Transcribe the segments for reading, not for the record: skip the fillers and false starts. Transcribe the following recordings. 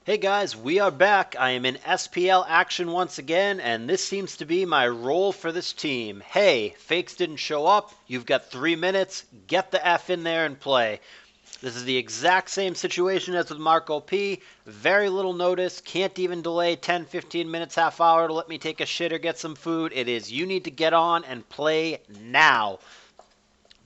Hey guys, we are back. I am in SPL action once again, and this seems to be my role for this team. Hey, fakes didn't show up. You've got 3 minutes. Get the F in there and play. This is the exact same situation as with Marco P. Very little notice. Can't even delay 10, 15 minutes, half hour to let me take a shit or get some food. It is you need to get on and play now.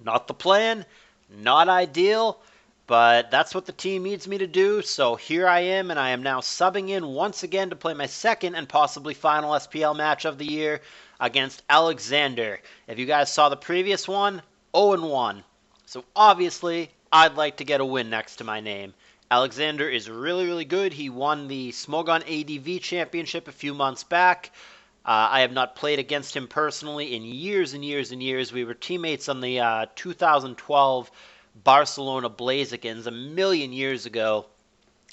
Not the plan, not ideal, but that's what the team needs me to do, so here I am, and I am now subbing in once again to play my second and possibly final SPL match of the year against Alexander. If you guys saw the previous one, 0-1. So obviously, I'd like to get a win next to my name. Alexander is really, really good. He won the Smogon ADV Championship a few months back. I have not played against him personally in years and years and years. We were teammates on the 2012 Barcelona Blazekins a million years ago,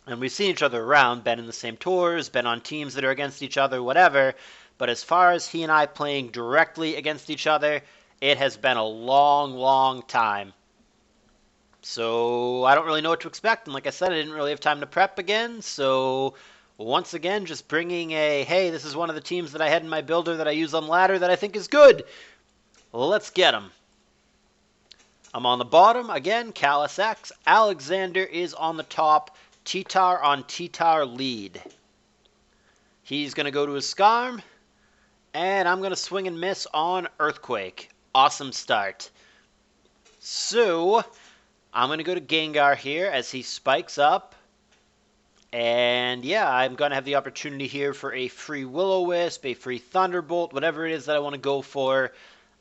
and we've seen each other around, been in the same tours, been on teams that are against each other, whatever, but as far as he and I playing directly against each other, it has been a long, long time. So I don't really know what to expect, and like I said, I didn't really have time to prep again, so once again, just bringing a, hey, this is one of the teams that I had in my builder that I use on ladder that I think is good. Let's get him. I'm on the bottom, again, CALLOUS X. Alexander is on the top. T-Tar on T-Tar lead. He's going to go to his Skarm, and I'm going to swing and miss on Earthquake. Awesome start. So, I'm going to go to Gengar here as he spikes up. And yeah, I'm going to have the opportunity here for a free Will-O-Wisp, a free Thunderbolt, whatever it is that I want to go for.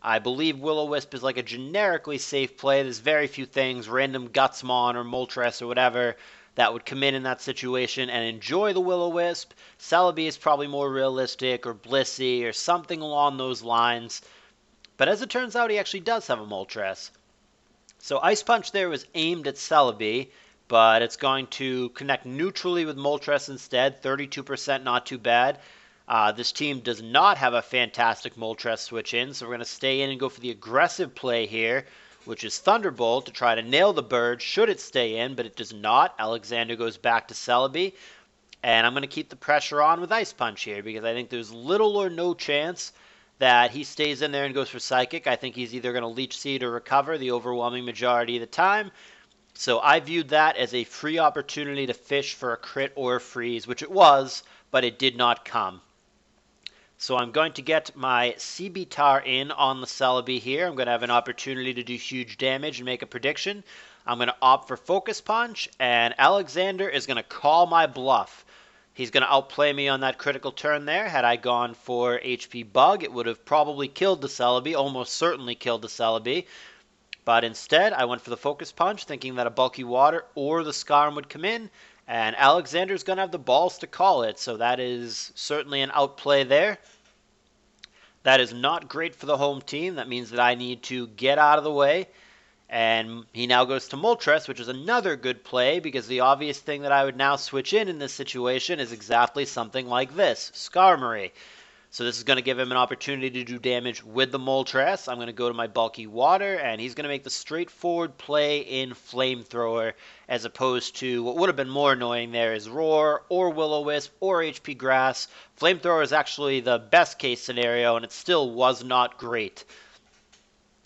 I believe Will-O-Wisp is like a generically safe play. There's very few things, random Gutsmon or Moltres or whatever, that would come in that situation and enjoy the Will-O-Wisp. Celebi is probably more realistic, or Blissey, or something along those lines. But as it turns out, he actually does have a Moltres. So Ice Punch there was aimed at Celebi, but it's going to connect neutrally with Moltres instead. 32%, not too bad. This team does not have a fantastic Moltres switch in, so we're going to stay in and go for the aggressive play here, which is Thunderbolt to try to nail the bird should it stay in, but it does not. Alexander goes back to Celebi, and I'm going to keep the pressure on with Ice Punch here because I think there's little or no chance that he stays in there and goes for Psychic. I think he's either going to Leech Seed or Recover the overwhelming majority of the time. So I viewed that as a free opportunity to fish for a crit or a freeze, which it was, but it did not come. So I'm going to get my CB-Tar in on the Celebi here. I'm going to have an opportunity to do huge damage and make a prediction. I'm going to opt for Focus Punch, and Alexander is going to call my bluff. He's going to outplay me on that critical turn there. Had I gone for HP Bug, it would have probably killed the Celebi, almost certainly killed the Celebi. But instead, I went for the Focus Punch, thinking that a Bulky Water or the Skarm would come in. And Alexander's going to have the balls to call it, so that is certainly an outplay there. That is not great for the home team. That means that I need to get out of the way. And he now goes to Moltres, which is another good play, because the obvious thing that I would now switch in this situation is exactly something like this, Skarmory. So this is going to give him an opportunity to do damage with the Moltres. I'm going to go to my Bulky Water, and he's going to make the straightforward play in Flamethrower, as opposed to what would have been more annoying there is Roar, or Will-O-Wisp, or HP Grass. Flamethrower is actually the best case scenario, and it still was not great.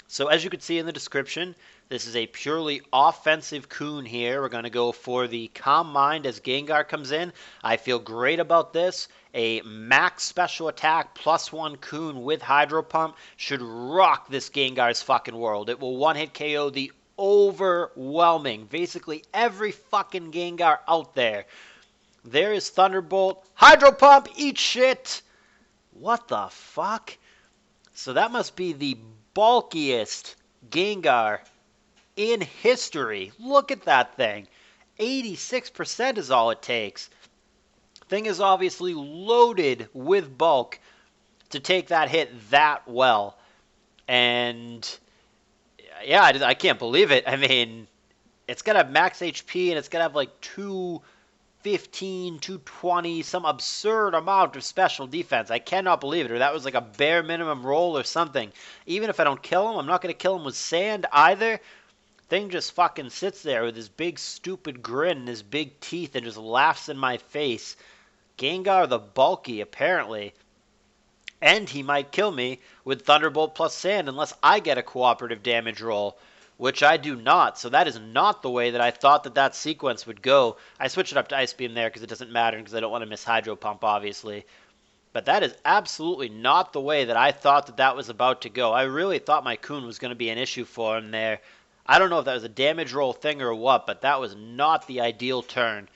So as you can see in the description, this is a purely offensive Coon here. We're going to go for the Calm Mind as Gengar comes in. I feel great about this. A max special attack +1 Coon with Hydro Pump should rock this Gengar's fucking world. It will one-hit KO the overwhelming, basically every fucking Gengar out there. There is Thunderbolt. Hydro Pump, eat shit! What the fuck? So that must be the bulkiest Gengar in history. Look at that thing. 86% is all it takes. Thing is obviously loaded with bulk to take that hit that well. And yeah, I can't believe it. I mean, it's going to have max HP and it's going to have like 215, 220, some absurd amount of special defense. I cannot believe it. Or that was like a bare minimum roll or something. Even if I don't kill him, I'm not going to kill him with sand either. Thing just fucking sits there with his big stupid grin and his big teeth and just laughs in my face. Gengar the bulky, apparently. And he might kill me with Thunderbolt plus Sand unless I get a cooperative damage roll, which I do not. So that is not the way that I thought that that sequence would go. I switched it up to Ice Beam there because it doesn't matter because I don't want to miss Hydro Pump, obviously. But that is absolutely not the way that I thought that that was about to go. I really thought my Coon was going to be an issue for him there. I don't know if that was a damage roll thing or what, but that was not the ideal turn.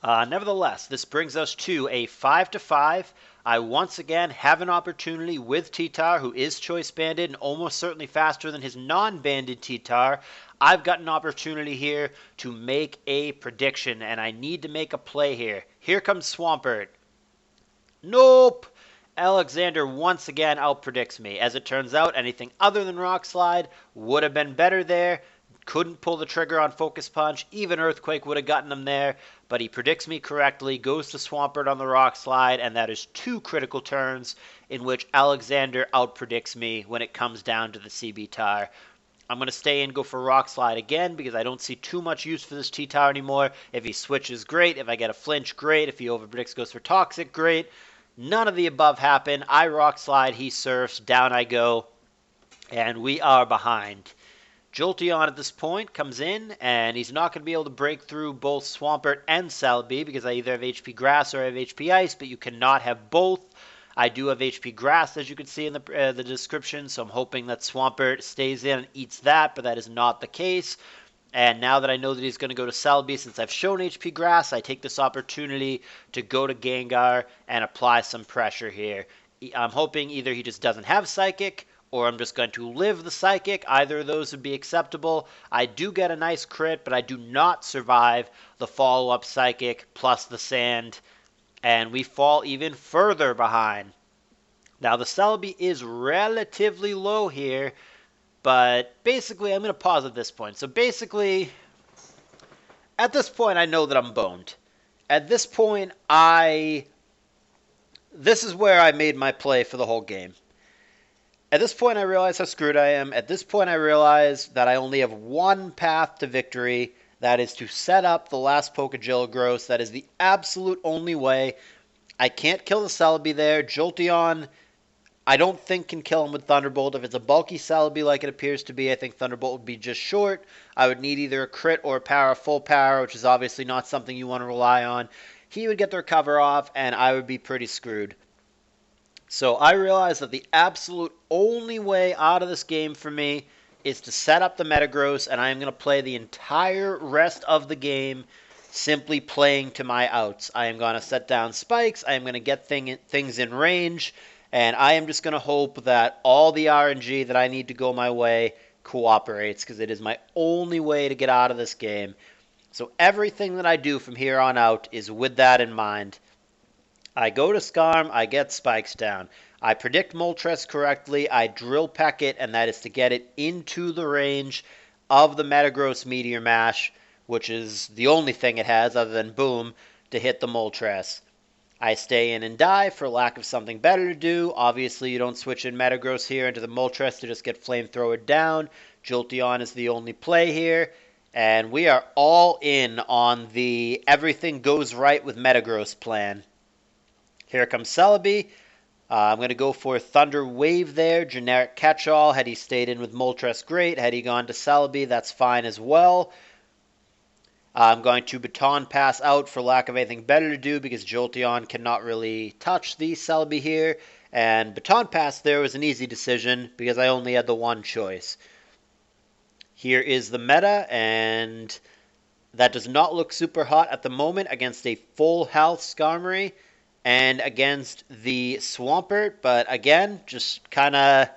Nevertheless, this brings us to a 5-5. I once again have an opportunity with T-Tar, who is Choice Banded and almost certainly faster than his non-banded T-Tar. I've got an opportunity here to make a prediction, and I need to make a play here. Here comes Swampert. Nope! Alexander once again outpredicts me. As it turns out, anything other than Rock Slide would have been better there. Couldn't pull the trigger on Focus Punch. Even Earthquake would have gotten him there. But he predicts me correctly, goes to Swampert on the Rock Slide, and that is 2 critical turns in which Alexander outpredicts me when it comes down to the CB-Tar. I'm going to stay and go for Rock Slide again because I don't see too much use for this T-Tar anymore. If he switches, great. If I get a flinch, great. If he overpredicts, goes for Toxic, great. None of the above happen. I Rock Slide, he surfs, down I go, and we are behind. Jolteon at this point comes in, and he's not going to be able to break through both Swampert and Celebi because I either have HP Grass or I have HP Ice, but you cannot have both. I do have HP Grass, as you can see in the description, so I'm hoping that Swampert stays in and eats that, but that is not the case. And now that I know that he's going to go to Celebi, since I've shown HP Grass, I take this opportunity to go to Gengar and apply some pressure here. I'm hoping either he just doesn't have Psychic, or I'm just going to live the Psychic. Either of those would be acceptable. I do get a nice crit, but I do not survive the follow-up Psychic plus the Sand, and we fall even further behind. Now, the Celebi is relatively low here, but basically, I'm going to pause at this point. So basically, at this point, I know that I'm boned. At this point, this is where I made my play for the whole game. At this point, I realize how screwed I am. At this point, I realize that I only have one path to victory. That is to set up the last Pokegeogross. That is the absolute only way. I can't kill the Celebi there. Jolteon, I don't think can kill him with Thunderbolt. If it's a bulky Celebi like it appears to be, I think Thunderbolt would be just short. I would need either a crit or a power, full power, which is obviously not something you want to rely on. He would get the recover off, and I would be pretty screwed. So I realize that the absolute only way out of this game for me is to set up the Metagross, and I am going to play the entire rest of the game simply playing to my outs. I am going to set down spikes. I am going to get things in range. And I am just going to hope that all the RNG that I need to go my way cooperates, because it is my only way to get out of this game. So everything that I do from here on out is with that in mind. I go to Skarm, I get spikes down. I predict Moltres correctly, I drill Peck it, and that is to get it into the range of the Metagross Meteor Mash, which is the only thing it has other than Boom to hit the Moltres. I stay in and die for lack of something better to do. Obviously, you don't switch in Metagross here into the Moltres to just get Flamethrower down. Jolteon is the only play here. And we are all in on the everything goes right with Metagross plan. Here comes Celebi. I'm going to go for Thunder Wave there. Generic catch-all. Had he stayed in with Moltres, great. Had he gone to Celebi, that's fine as well. I'm going to Baton Pass out for lack of anything better to do because Jolteon cannot really touch the Celebi here. And Baton Pass there was an easy decision because I only had the one choice. Here is the meta, and that does not look super hot at the moment against a full health Skarmory and against the Swampert. But again, just kind of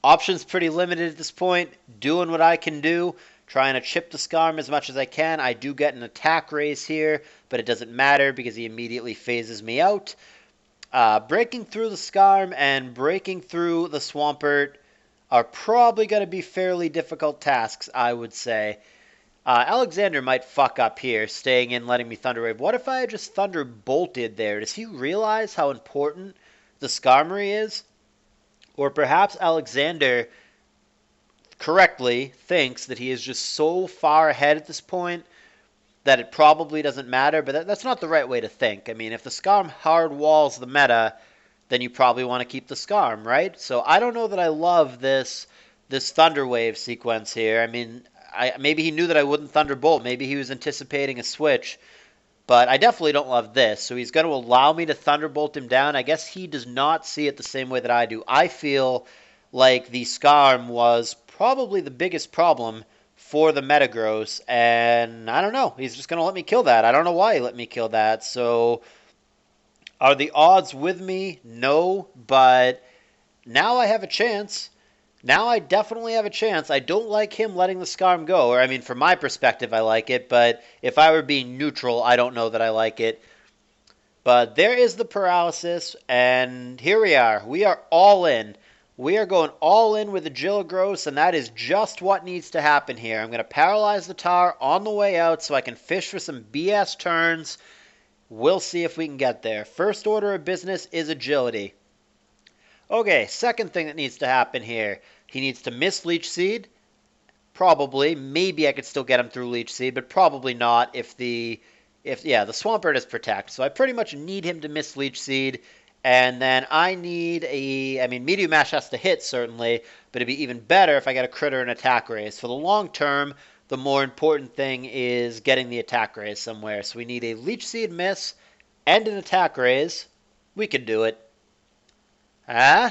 options pretty limited at this point. Doing what I can do. Trying to chip the Skarm as much as I can. I do get an attack raise here, but it doesn't matter because he immediately phases me out. Breaking through the Skarm and breaking through the Swampert are probably going to be fairly difficult tasks, I would say. Alexander might fuck up here, staying in, letting me Thunder Wave. What if I just Thunderbolted there? Does he realize how important the Skarmory is? Or perhaps Alexander correctly thinks that he is just so far ahead at this point that it probably doesn't matter, but that's not the right way to think. I mean, if the Skarm hard walls the meta, then you probably want to keep the Skarm, right? So I don't know that I love this Thunder Wave sequence here. I mean, maybe he knew that I wouldn't Thunderbolt. Maybe he was anticipating a switch. But I definitely don't love this. So he's going to allow me to Thunderbolt him down. I guess he does not see it the same way that I do. I feel like the Skarm was probably the biggest problem for the Metagross. And I don't know. He's just going to let me kill that. I don't know why he let me kill that. So are the odds with me? No. But now I have a chance. Now I definitely have a chance. I don't like him letting the Skarm go. Or, I mean, from my perspective, I like it. But if I were being neutral, I don't know that I like it. But there is the paralysis. And here we are. We are all in. We are going all in with the Gilligros. And that is just what needs to happen here. I'm going to paralyze the Tar on the way out so I can fish for some BS turns. We'll see if we can get there. First order of business is agility. Okay, second thing that needs to happen here. He needs to miss Leech Seed. Probably. Maybe I could still get him through Leech Seed, but probably not if the Swampert is Protect. So I pretty much need him to miss Leech Seed. And then I need Meteor Mash has to hit, certainly, but it'd be even better if I get a crit or an attack raise. For the long term, the more important thing is getting the attack raise somewhere. So we need a Leech Seed miss and an attack raise. We could do it. All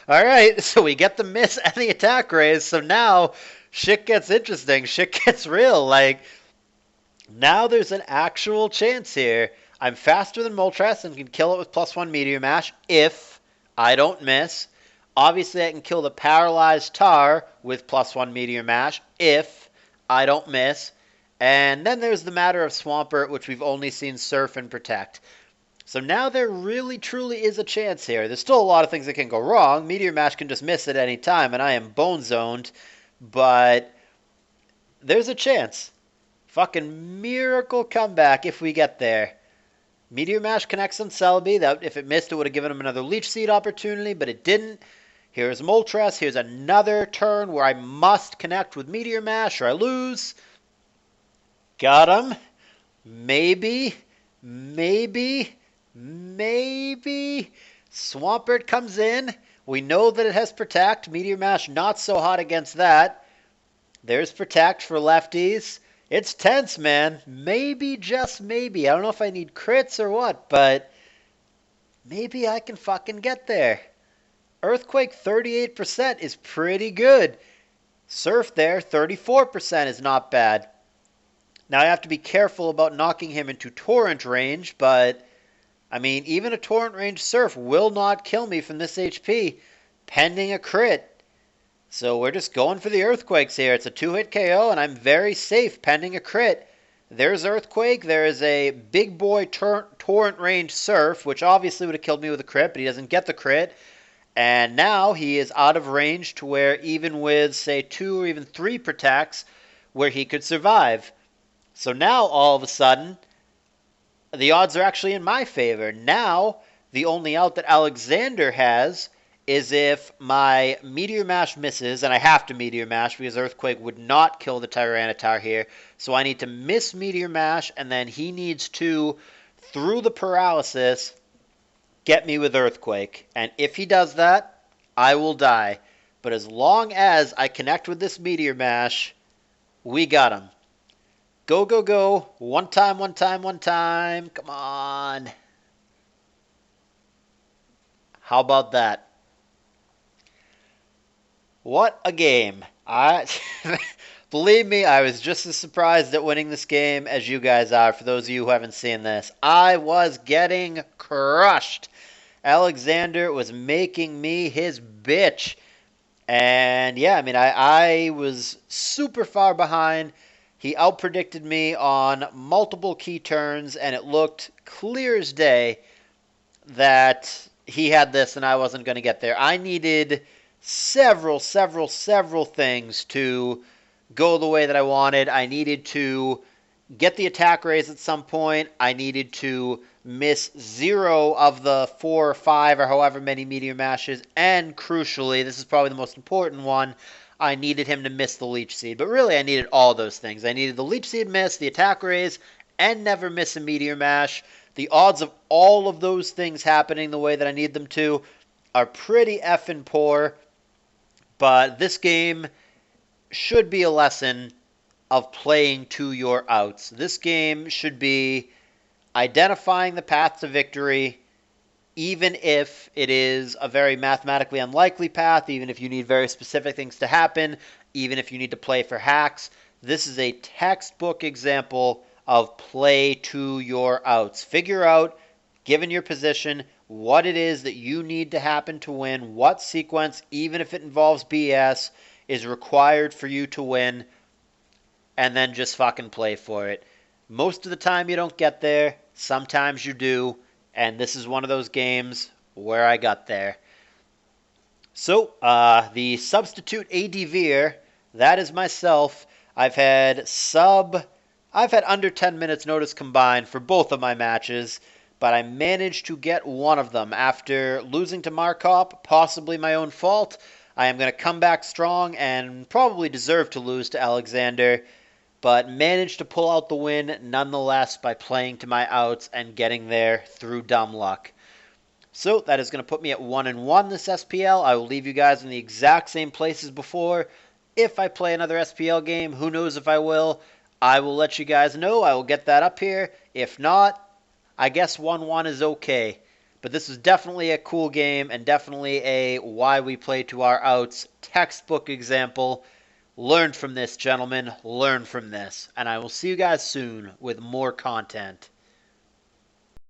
right, so we get the miss and the attack raise. So now shit gets interesting. Shit gets real. Like, now there's an actual chance here. I'm faster than Moltres and can kill it with +1 Meteor Mash if I don't miss. Obviously, I can kill the paralyzed Tar with +1 Meteor Mash if I don't miss. And then there's the matter of Swampert, which we've only seen Surf and Protect. So now there really, truly is a chance here. There's still a lot of things that can go wrong. Meteor Mash can just miss at any time, and I am bone zoned. But there's a chance. Fucking miracle comeback if we get there. Meteor Mash connects on Celebi. If it missed, it would have given him another Leech Seed opportunity, but it didn't. Here's Moltres. Here's another turn where I must connect with Meteor Mash or I lose. Got him. Maybe. Swampert comes in. We know that it has Protect. Meteor Mash not so hot against that. There's Protect for lefties. It's tense, man. Maybe, just maybe. I don't know if I need crits or what, but maybe I can fucking get there. Earthquake 38% is pretty good. Surf there, 34% is not bad. Now, I have to be careful about knocking him into Torrent range, but, I mean, even a Torrent range Surf will not kill me from this HP, pending a crit. So we're just going for the Earthquakes here. It's a 2-hit KO, and I'm very safe pending a crit. There's Earthquake. There is a big boy Torrent range Surf, which obviously would have killed me with a crit, but he doesn't get the crit. And now he is out of range to where even with, say, 2 or even 3 Protects, where he could survive. So now, all of a sudden, the odds are actually in my favor. Now, the only out that Alexander has is if my Meteor Mash misses, and I have to Meteor Mash because Earthquake would not kill the Tyranitar here. So I need to miss Meteor Mash, and then he needs to, through the paralysis, get me with Earthquake. And if he does that, I will die. But as long as I connect with this Meteor Mash, we got him. Go, go, go. One time. Come on. How about that? What a game. Believe me, I was just as surprised at winning this game as you guys are, for those of you who haven't seen this. I was getting crushed. Alexander was making me his bitch. And yeah, I mean, I was super far behind. He outpredicted me on multiple key turns, and it looked clear as day that he had this and I wasn't going to get there. I needed several things to go the way that I wanted. I needed to get the attack raise at some point. I needed to miss 0 of the 4 or 5 or however many Meteor Mashes, and crucially, this is probably the most important one, I needed him to miss the Leech Seed. But really, I needed all those things. I needed the Leech Seed miss, the Attack Raise, and never miss a Meteor Mash. The odds of all of those things happening the way that I need them to are pretty effing poor. But this game should be a lesson of playing to your outs. This game should be identifying the path to victory, even if it is a very mathematically unlikely path, even if you need very specific things to happen, even if you need to play for hacks. This is a textbook example of play to your outs. Figure out, given your position, what it is that you need to happen to win, what sequence, even if it involves BS, is required for you to win, and then just fucking play for it. Most of the time you don't get there. Sometimes you do. And this is one of those games where I got there. So, the substitute ADVer, that is myself. I've had under 10 minutes notice combined for both of my matches, but I managed to get one of them after losing to Markop, possibly my own fault. I am going to come back strong and probably deserve to lose to Alexander, but managed to pull out the win nonetheless by playing to my outs and getting there through dumb luck. So that is going to put me at 1-1 this SPL. I will leave you guys in the exact same place as before. If I play another SPL game, who knows if I will. I will let you guys know. I will get that up here. If not, I guess 1-1 is okay. But this is definitely a cool game and definitely a why we play to our outs textbook example. Learn from this, gentlemen. Learn from this. And I will see you guys soon with more content.